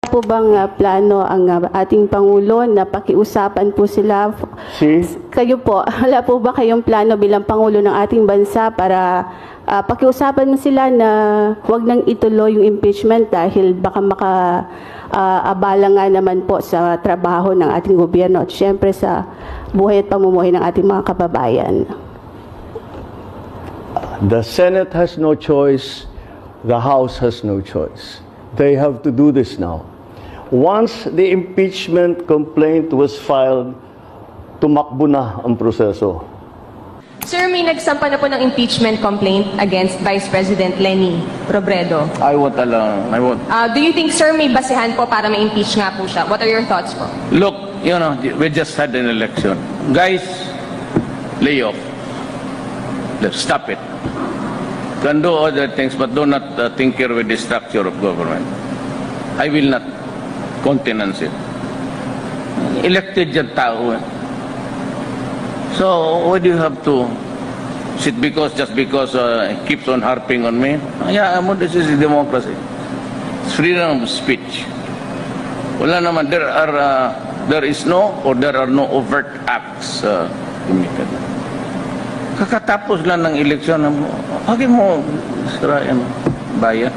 po bang plano ang ating Pangulo na pakiusapan po sila? Kayo po, wala po ba kayong plano bilang Pangulo ng ating bansa para pakiusapan mo sila na huwag nang ituloy yung impeachment dahil baka abala nga naman po sa trabaho ng ating gobyerno at syempre sa buhay at pamumuhay ng ating mga kababayan? The Senate has no choice. The House has no choice. They have to do this now. Once the impeachment complaint was filed, tumakbo na ang proseso. Sir, may nagsampa na po ng impeachment complaint against Vice President Leni Robredo. I won't allow. Do you think, sir, may basehan po para ma-impeach nga po siya? What are your thoughts po? Look, you know, we just had an election. Guys, lay off. Let's stop it. Can do other things, but do not tinker with the structure of government. I will not countenance it. Elected yung tao. So, why do you have to sit just because he keeps on harping on me? Yeah, this is democracy. It's freedom of speech. Wala naman, there is no overt acts committed. Kakatapos lang ng eleksyon, huwag mo sirain bayan.